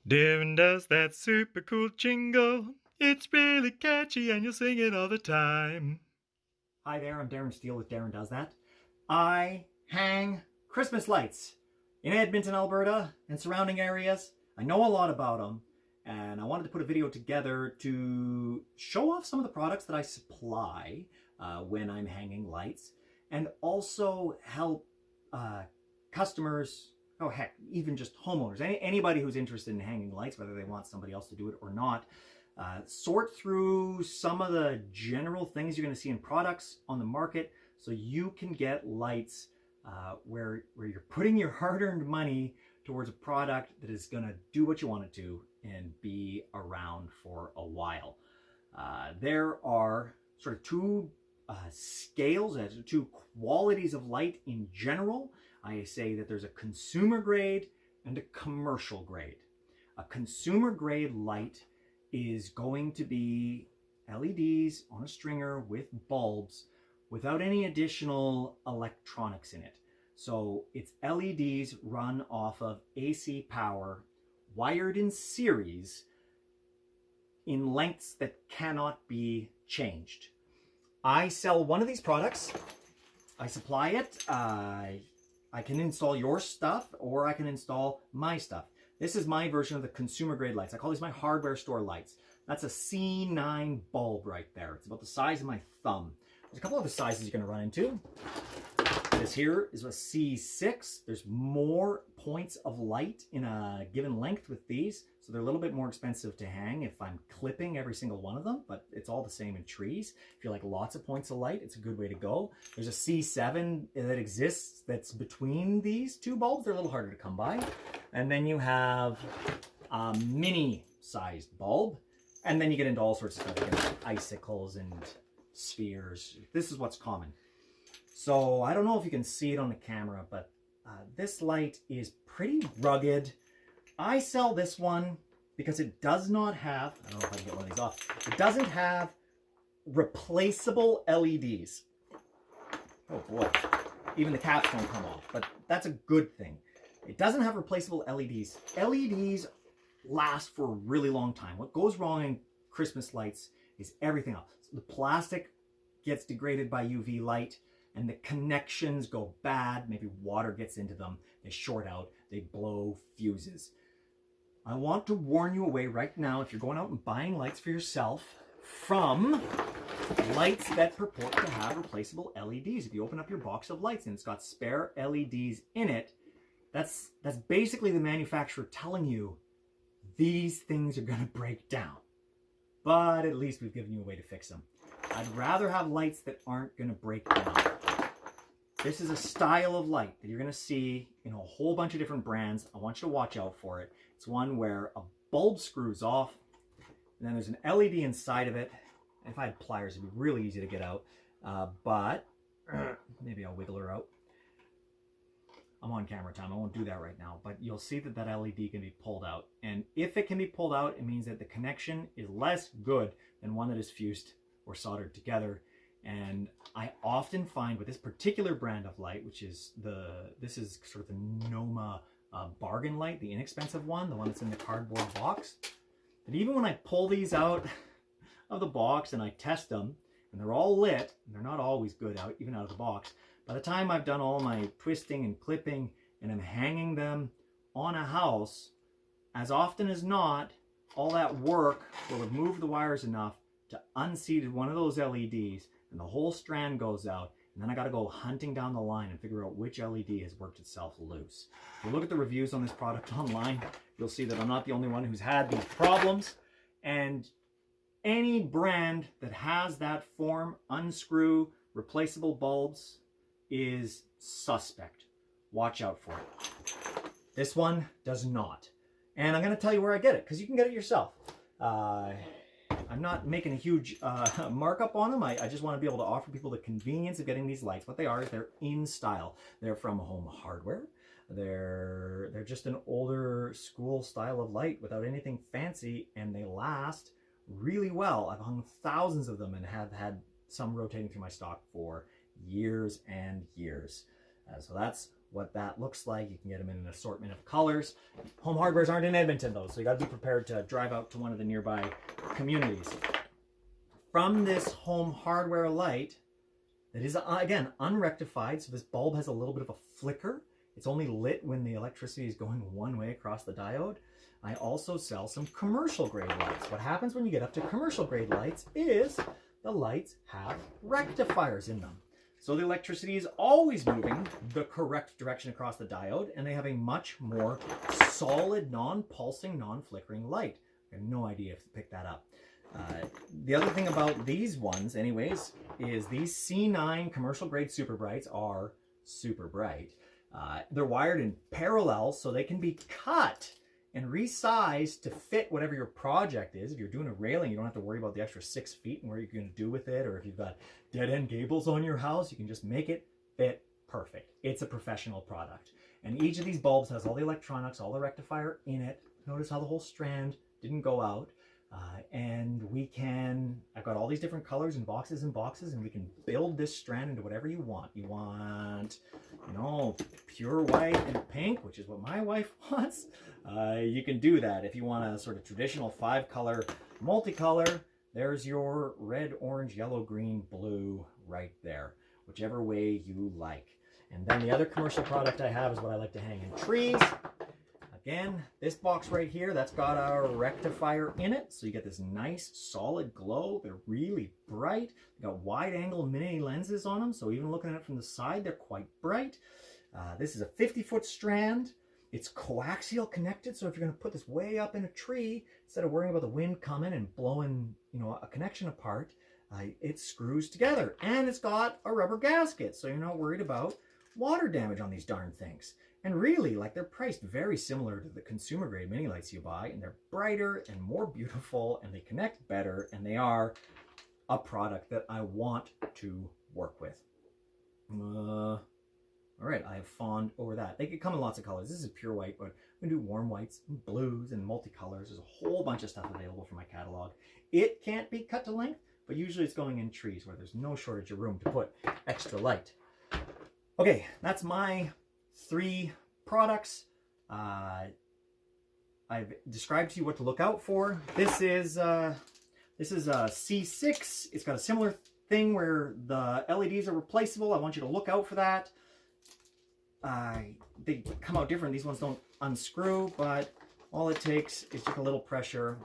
Darren does that super cool jingle. It's really catchy and you'll sing it all the time. Hi there, I'm Darren Steele with Darren Does That. I hang Christmas lights in Edmonton, Alberta and surrounding areas. I know a lot about them, and I wanted to put a video together to show off some of the products that I supply when I'm hanging lights, and also help customers, oh heck, even just homeowners, anybody who's interested in hanging lights, whether they want somebody else to do it or not, sort through some of the general things you're going to see in products on the market so you can get lights where you're putting your hard-earned money towards a product that is going to do what you want it to and be around for a while. There are sort of two scales, two qualities of light in general. I say that there's a consumer grade and a commercial grade. A consumer grade light is going to be LEDs on a stringer with bulbs without any additional electronics in it. So it's LEDs run off of AC power, wired in series in lengths that cannot be changed. I sell one of these products. I supply it. I can install your stuff or I can install my stuff. This is my version of the consumer grade lights. I call these my hardware store lights. That's a C9 bulb right there. It's about the size of my thumb. There's a couple other sizes you're going to run into. This here is a C6. There's more points of light in a given length with these, so they're a little bit more expensive to hang if I'm clipping every single one of them, but it's all the same in trees. If you like lots of points of light, it's a good way to go. There's a C7 that exists that's between these two bulbs. They're a little harder to come by. And then you have a mini-sized bulb, and then you get into all sorts of stuff, like icicles and spheres. This is what's common. So I don't know if you can see it on the camera, but this light is pretty rugged. I sell this one because it does not have, I don't know if I can get one of these off, it doesn't have replaceable LEDs. Oh boy, even the caps don't come off, but that's a good thing. It doesn't have replaceable LEDs. LEDs last for a really long time. What goes wrong in Christmas lights is everything else. So the plastic gets degraded by UV light, and the connections go bad. Maybe water gets into them. They short out. They blow fuses. I want to warn you away right now, if you're going out and buying lights for yourself, from lights that purport to have replaceable LEDs. If you open up your box of lights and it's got spare LEDs in it, that's basically the manufacturer telling you these things are going to break down. But at least we've given you a way to fix them. I'd rather have lights that aren't going to break down. This is a style of light that you're going to see in a whole bunch of different brands. I want you to watch out for it. It's one where a bulb screws off, and then there's an LED inside of it. If I had pliers, it'd be really easy to get out. But maybe I'll wiggle her out. I'm on camera time. I won't do that right now. But you'll see that that LED can be pulled out. And if it can be pulled out, it means that the connection is less good than one that is fused or soldered together. And I often find with this particular brand of light, which is this is sort of the Noma bargain light, the inexpensive one, the one that's in the cardboard box, that even when I pull these out of the box and I test them, and they're all lit, and they're not always good out, even out of the box, by the time I've done all my twisting and clipping and I'm hanging them on a house, as often as not, all that work will have moved the wires enough to unseat one of those LEDs, and the whole strand goes out, and then I got to go hunting down the line and figure out which LED has worked itself loose. If you look at the reviews on this product online, you'll see that I'm not the only one who's had these problems, and any brand that has that form, unscrew, replaceable bulbs, is suspect. Watch out for it. This one does not. And I'm going to tell you where I get it, because you can get it yourself. I'm not making a huge markup on them. I just want to be able to offer people the convenience of getting these lights. What they are is they're in style. They're from Home Hardware. They're just an older school style of light without anything fancy, and they last really well. I've hung thousands of them and have had some rotating through my stock for years and years. So that's what that looks like. You can get them in an assortment of colors. Home hardwares aren't in Edmonton though, so you got to be prepared to drive out to one of the nearby communities. From this home hardware light that is, again, unrectified, so this bulb has a little bit of a flicker. It's only lit when the electricity is going one way across the diode. I also sell some commercial grade lights. What happens when you get up to commercial grade lights is the lights have rectifiers in them. So the electricity is always moving the correct direction across the diode, and they have a much more solid, non-pulsing, non-flickering light. I have no idea if you picked that up. The other thing about these ones, anyways, is these C9 commercial grade super brights are super bright. They're wired in parallel, so they can be cut and resized to fit whatever your project is. If you're doing a railing, you don't have to worry about the extra 6 feet and where you're going to do with it. Or if you've got dead-end gables on your house, you can just make it fit perfect. It's a professional product. And each of these bulbs has all the electronics, all the rectifier in it. Notice how the whole strand didn't go out. And I've got all these different colors and boxes, and we can build this strand into whatever you want. You want, pure white and pink, which is what my wife wants. You can do that. If you want a sort of traditional 5-color multicolor, there's your red, orange, yellow, green, blue right there, whichever way you like. And then the other commercial product I have is what I like to hang in trees. Again, this box right here, that's got a rectifier in it. So you get this nice solid glow. They're really bright. They got wide angle mini lenses on them. So even looking at it from the side, they're quite bright. This is a 50-foot strand. It's coaxial connected. So if you're going to put this way up in a tree, instead of worrying about the wind coming and blowing, a connection apart, it screws together. And it's got a rubber gasket. So you're not worried about water damage on these darn things. And really, they're priced very similar to the consumer grade mini lights you buy, and they're brighter and more beautiful, and they connect better, and they are a product that I want to work with. All right, I have fawned over that. They could come in lots of colors. This is pure white, but we can do warm whites and blues and multicolors. There's a whole bunch of stuff available from my catalog. It can't be cut to length, but usually it's going in trees where there's no shortage of room to put extra light. Okay, that's my 3 products. I've described to you what to look out for. This is a C6. It's got a similar thing where the LEDs are replaceable. I want you to look out for that. They come out different. These ones don't unscrew, but all it takes is just a little pressure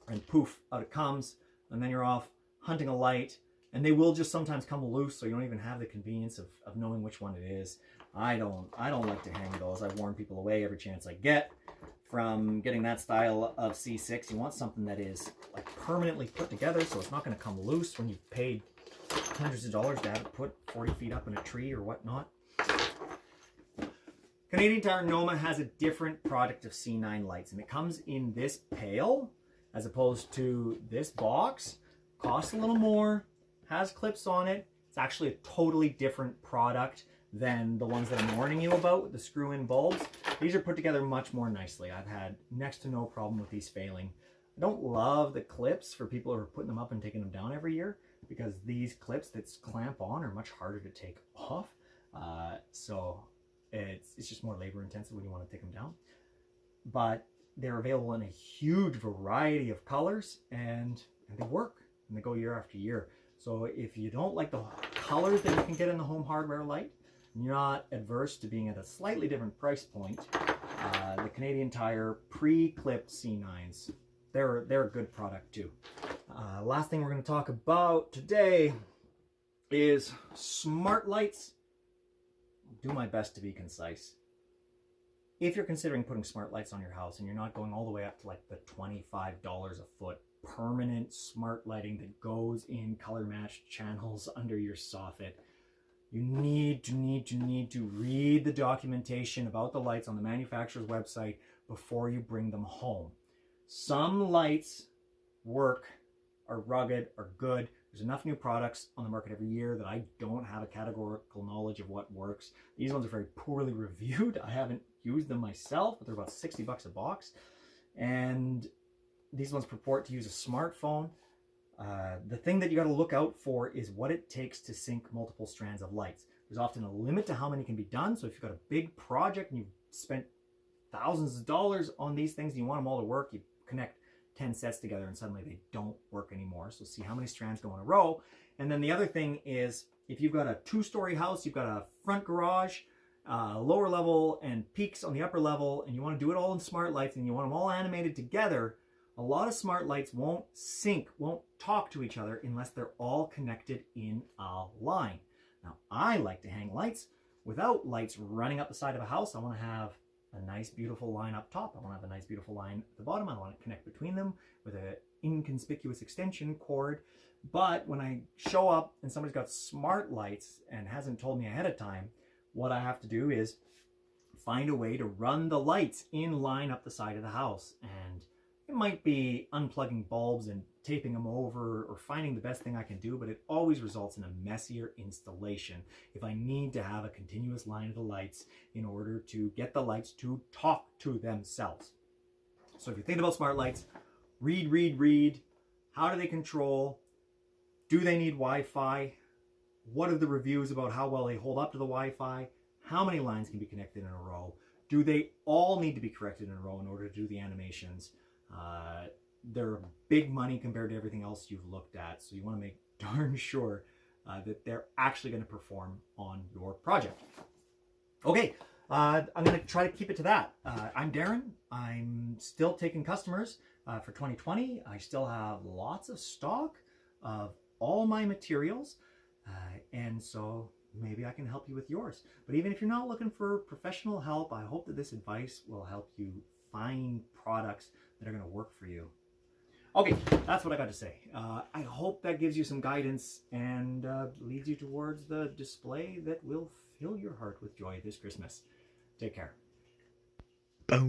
and poof, out it comes, and then you're off hunting a light. And they will just sometimes come loose, so you don't even have the convenience of knowing which one it is. I don't like to hang those. I warn people away every chance I get from getting that style of C6. You want something that is permanently put together, so it's not going to come loose when you've paid hundreds of dollars to have it put 40 feet up in a tree or whatnot. Canadian Tire Noma has a different product of C9 lights, and it comes in this pail as opposed to this box. Costs a little more. Has clips on it. It's actually a totally different product than the ones that I'm warning you about with the screw-in bulbs. These are put together much more nicely. I've had next to no problem with these failing. I don't love the clips for people who are putting them up and taking them down every year, because these clips that clamp on are much harder to take off. So it's just more labor intensive when you want to take them down. But they're available in a huge variety of colors, and they work, and they go year after year. So if you don't like the colors that you can get in the home hardware light, and you're not adverse to being at a slightly different price point, the Canadian Tire pre-clipped C9s, they're a good product too. Last thing we're going to talk about today is smart lights. I'll do my best to be concise. If you're considering putting smart lights on your house and you're not going all the way up to the $25 a foot permanent smart lighting that goes in color matched channels under your soffit, you need to read the documentation about the lights on the manufacturer's website before you bring them home. Some lights work, are rugged, are good. There's enough new products on the market every year that I don't have a categorical knowledge of what works. These ones are very poorly reviewed. I haven't used them myself, but they're about $60 a box. And these ones purport to use a smartphone. The thing that you got to look out for is what it takes to sync multiple strands of lights. There's often a limit to how many can be done. So if you've got a big project and you've spent thousands of dollars on these things and you want them all to work, you connect 10 sets together and suddenly they don't work anymore. So see how many strands go in a row. And then the other thing is, if you've got a 2-story house, you've got a front garage, lower level and peaks on the upper level, and you want to do it all in smart lights and you want them all animated together, a lot of smart lights won't sync, won't talk to each other unless they're all connected in a line. Now, I like to hang lights without lights running up the side of a house. I want to have a nice, beautiful line up top. I want to have a nice, beautiful line at the bottom. I want to connect between them with an inconspicuous extension cord. But when I show up and somebody's got smart lights and hasn't told me ahead of time, what I have to do is find a way to run the lights in line up the side of the house. And it might be unplugging bulbs and taping them over or finding the best thing I can do, but it always results in a messier installation if I need to have a continuous line of the lights in order to get the lights to talk to themselves. So if you think about smart lights, read. How do they control? Do they need Wi-Fi? What are the reviews about how well they hold up to the Wi-Fi? How many lines can be connected in a row? Do they all need to be connected in a row in order to do the animations? They're big money compared to everything else you've looked at, so you want to make darn sure that they're actually going to perform on your project. Okay, I'm going to try to keep it to that. I'm Darren. I'm still taking customers for 2020. I still have lots of stock of all my materials, and so maybe I can help you with yours. But even if you're not looking for professional help, I hope that this advice will help you find products that are going to work for you. Okay, that's what I got to say. I hope that gives you some guidance and leads you towards the display that will fill your heart with joy this Christmas. Take care. Skip